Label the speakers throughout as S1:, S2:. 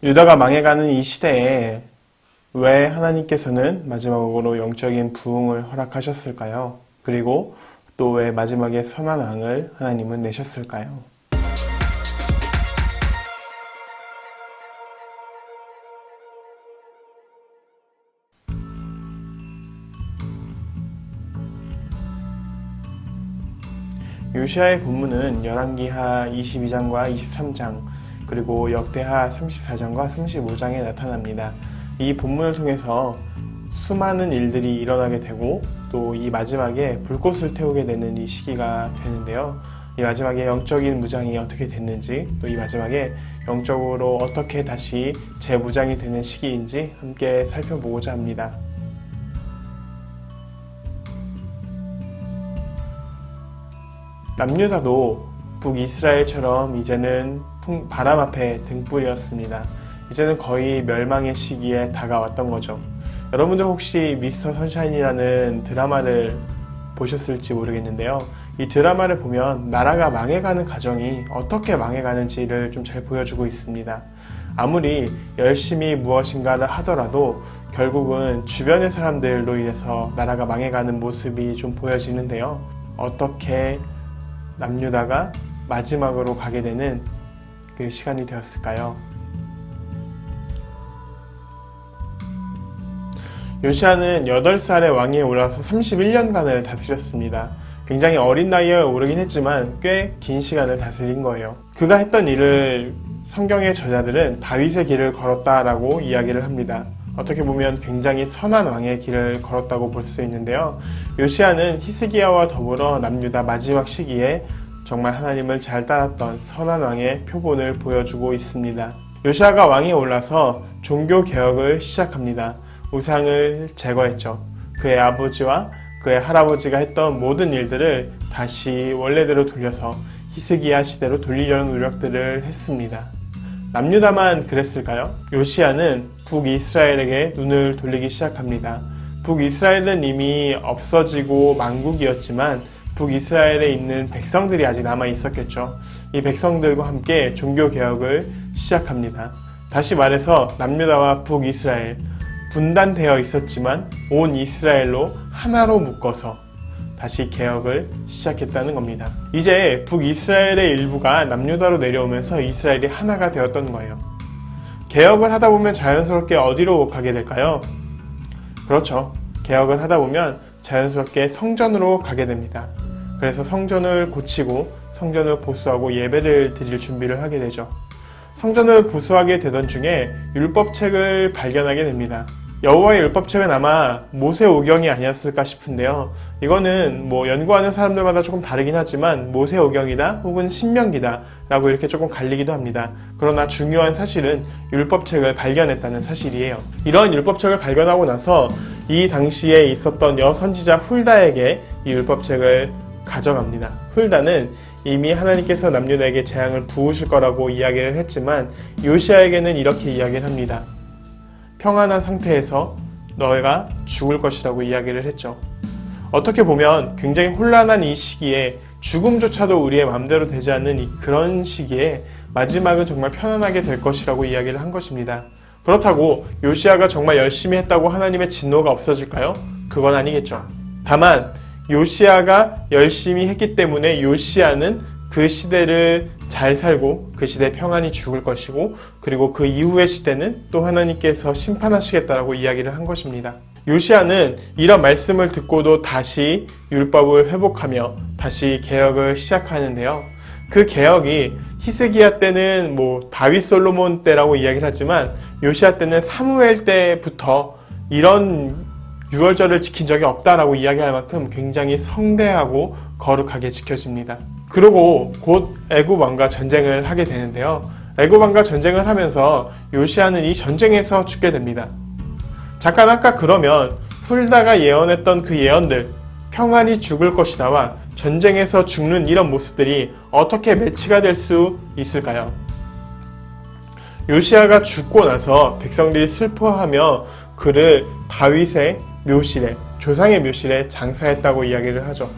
S1: 유다가 망해가는 이 시대에 왜 하나님께서는 마지막으로 영적인 부흥을 허락하셨을까요? 그리고 또 왜 마지막에 선한 왕을 하나님은 내셨을까요? 요시야의 본문은 열왕기하 22장과 23장 그리고 역대하 34장과 35장에 나타납니다. 이 본문을 통해서 수많은 일들이 일어나게 되고 또 이 마지막에 불꽃을 태우게 되는 이 시기가 되는데요. 이 마지막에 영적인 무장이 어떻게 됐는지 또 이 마지막에 영적으로 어떻게 다시 재무장이 되는 시기인지 함께 살펴보고자 합니다. 남유다도 북이스라엘처럼 이제는 바람 앞에 등불이었습니다. 이제는 거의 멸망의 시기에 다가왔던 거죠. 여러분들 혹시 미스터 선샤인이라는 드라마를 보셨을지 모르겠는데요. 이 드라마를 보면 나라가 망해가는 과정이 어떻게 망해가는지를 좀 잘 보여주고 있습니다. 아무리 열심히 무엇인가를 하더라도 결국은 주변의 사람들로 인해서 나라가 망해가는 모습이 좀 보여지는데요. 어떻게 남유다가 마지막으로 가게 되는 그 시간이 되었을까요? 요시야는 8살의 왕위에 올라서 31년간을 다스렸습니다. 굉장히 어린 나이에 오르긴 했지만 꽤 긴 시간을 다스린 거예요. 그가 했던 일을 성경의 저자들은 다윗의 길을 걸었다라고 이야기를 합니다. 어떻게 보면 굉장히 선한 왕의 길을 걸었다고 볼 수 있는데요. 요시야는 히스기야와 더불어 남유다 마지막 시기에 정말 하나님을 잘 따랐던 선한 왕의 표본을 보여주고 있습니다. 요시야가 왕에 올라서 종교 개혁을 시작합니다. 우상을 제거했죠. 그의 아버지와 그의 할아버지가 했던 모든 일들을 다시 원래대로 돌려서 히스기야 시대로 돌리려는 노력들을 했습니다. 남유다만 그랬을까요? 요시야는 북이스라엘에게 눈을 돌리기 시작합니다. 북이스라엘은 이미 없어지고 망국이었지만 북이스라엘에 있는 백성들이 아직 남아 있었겠죠. 이 백성들과 함께 종교개혁을 시작합니다. 다시 말해서 남유다와 북이스라엘 분단되어 있었지만 온 이스라엘로 하나로 묶어서 다시 개혁을 시작했다는 겁니다. 이제 북이스라엘의 일부가 남유다로 내려오면서 이스라엘이 하나가 되었던 거예요. 개혁을 하다 보면 자연스럽게 어디로 가게 될까요? 그렇죠. 개혁을 하다 보면 자연스럽게 성전으로 가게 됩니다. 그래서 성전을 고치고 성전을 보수하고 예배를 드릴 준비를 하게 되죠. 성전을 보수하게 되던 중에 율법책을 발견하게 됩니다. 여호와의 율법책은 아마 모세오경이 아니었을까 싶은데요. 이거는 연구하는 사람들마다 조금 다르긴 하지만 모세오경이다 혹은 신명기다 라고 이렇게 조금 갈리기도 합니다. 그러나 중요한 사실은 율법책을 발견했다는 사실이에요. 이런 율법책을 발견하고 나서 이 당시에 있었던 여선지자 훌다에게 이 율법책을 가져갑니다. 훌다는 이미 하나님께서 남유다에게 재앙을 부으실 거라고 이야기를 했지만 요시야에게는 이렇게 이야기를 합니다. 평안한 상태에서 너희가 죽을 것이라고 이야기를 했죠. 어떻게 보면 굉장히 혼란한 이 시기에 죽음조차도 우리의 마음대로 되지 않는 그런 시기에 마지막은 정말 편안하게 될 것이라고 이야기를 한 것입니다. 그렇다고 요시야가 정말 열심히 했다고 하나님의 진노가 없어질까요? 그건 아니겠죠. 다만 요시야가 열심히 했기 때문에 요시야는 그 시대를 잘 살고 그 시대에 평안히 죽을 것이고 그리고 그 이후의 시대는 또 하나님께서 심판하시겠다라고 이야기를 한 것입니다. 요시야는 이런 말씀을 듣고도 다시 율법을 회복하며 다시 개혁을 시작하는데요. 그 개혁이 히스기야 때는 다윗 솔로몬 때라고 이야기를 하지만 요시야 때는 사무엘 때부터 이런 유월절을 지킨 적이 없다라고 이야기할 만큼 굉장히 성대하고 거룩하게 지켜집니다. 그리고 곧 애굽 왕과 전쟁을 하게 되는데요. 애굽 왕과 전쟁을 하면서 요시야는 이 전쟁에서 죽게 됩니다. 잠깐 아까 그러면 훌다가 예언했던 그 예언들, 평안히 죽을 것이다와 전쟁에서 죽는 이런 모습들이 어떻게 매치가 될 수 있을까요? 요시야가 죽고 나서 백성들이 슬퍼하며 그를 다윗의 묘실에, 조상의 묘실에 장사했다고 이야기를 하죠.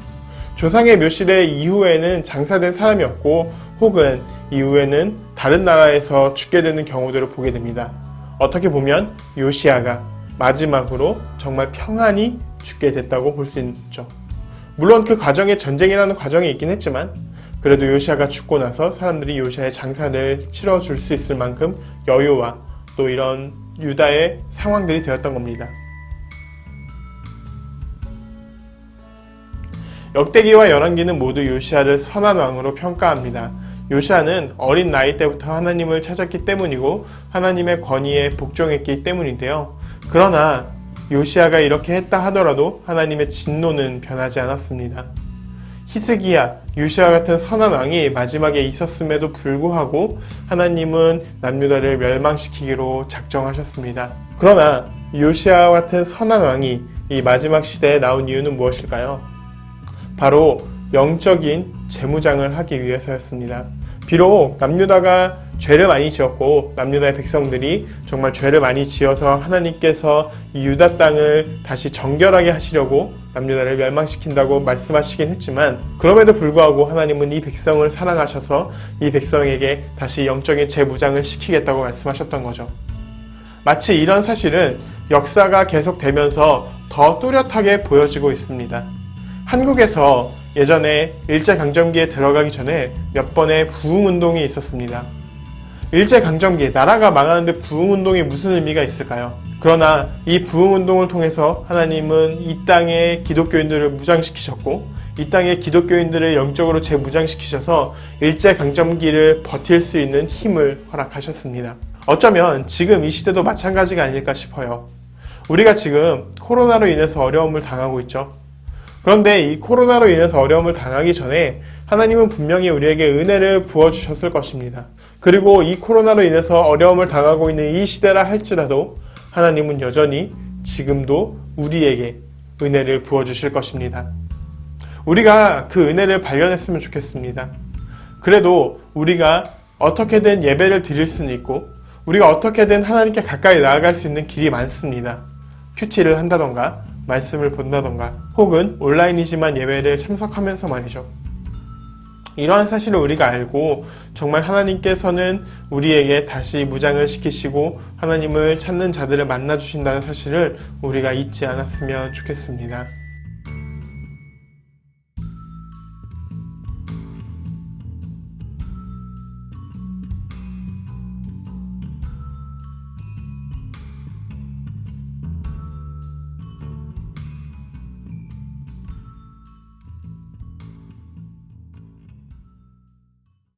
S1: 조상의 묘실의 이후에는 장사된 사람이 없고 혹은 이후에는 다른 나라에서 죽게 되는 경우들을 보게 됩니다. 어떻게 보면 요시야가 마지막으로 정말 평안히 죽게 됐다고 볼 수 있죠. 물론 그 과정에 전쟁이라는 과정이 있긴 했지만 그래도 요시야가 죽고 나서 사람들이 요시야의 장사를 치러줄 수 있을 만큼 여유와 또 이런 유다의 상황들이 되었던 겁니다. 역대기와 열왕기는 모두 요시야를 선한 왕으로 평가합니다. 요시야는 어린 나이 때부터 하나님을 찾았기 때문이고 하나님의 권위에 복종했기 때문인데요. 그러나 요시야가 이렇게 했다 하더라도 하나님의 진노는 변하지 않았습니다. 히스기야, 요시야 같은 선한 왕이 마지막에 있었음에도 불구하고 하나님은 남유다를 멸망시키기로 작정하셨습니다. 그러나 요시야 같은 선한 왕이 이 마지막 시대에 나온 이유는 무엇일까요? 바로 영적인 재무장을 하기 위해서였습니다. 비록 남유다가 죄를 많이 지었고 남유다의 백성들이 정말 죄를 많이 지어서 하나님께서 이 유다 땅을 다시 정결하게 하시려고 남유다를 멸망시킨다고 말씀하시긴 했지만 그럼에도 불구하고 하나님은 이 백성을 사랑하셔서 이 백성에게 다시 영적인 재무장을 시키겠다고 말씀하셨던 거죠. 마치 이런 사실은 역사가 계속되면서 더 뚜렷하게 보여지고 있습니다. 한국에서 예전에 일제강점기에 들어가기 전에 몇 번의 부흥운동이 있었습니다. 일제강점기, 나라가 망하는데 부흥운동이 무슨 의미가 있을까요? 그러나 이 부흥운동을 통해서 하나님은 이 땅의 기독교인들을 무장시키셨고 이 땅의 기독교인들을 영적으로 재무장시키셔서 일제강점기를 버틸 수 있는 힘을 허락하셨습니다. 어쩌면 지금 이 시대도 마찬가지가 아닐까 싶어요. 우리가 지금 코로나로 인해서 어려움을 당하고 있죠. 그런데 이 코로나로 인해서 어려움을 당하기 전에 하나님은 분명히 우리에게 은혜를 부어주셨을 것입니다. 그리고 이 코로나로 인해서 어려움을 당하고 있는 이 시대라 할지라도 하나님은 여전히 지금도 우리에게 은혜를 부어주실 것입니다. 우리가 그 은혜를 발견했으면 좋겠습니다. 그래도 우리가 어떻게든 예배를 드릴 수는 있고 우리가 어떻게든 하나님께 가까이 나아갈 수 있는 길이 많습니다. 큐티를 한다던가 말씀을 본다던가 혹은 온라인이지만 예배를 참석하면서 말이죠. 이러한 사실을 우리가 알고 정말 하나님께서는 우리에게 다시 무장을 시키시고 하나님을 찾는 자들을 만나주신다는 사실을 우리가 잊지 않았으면 좋겠습니다.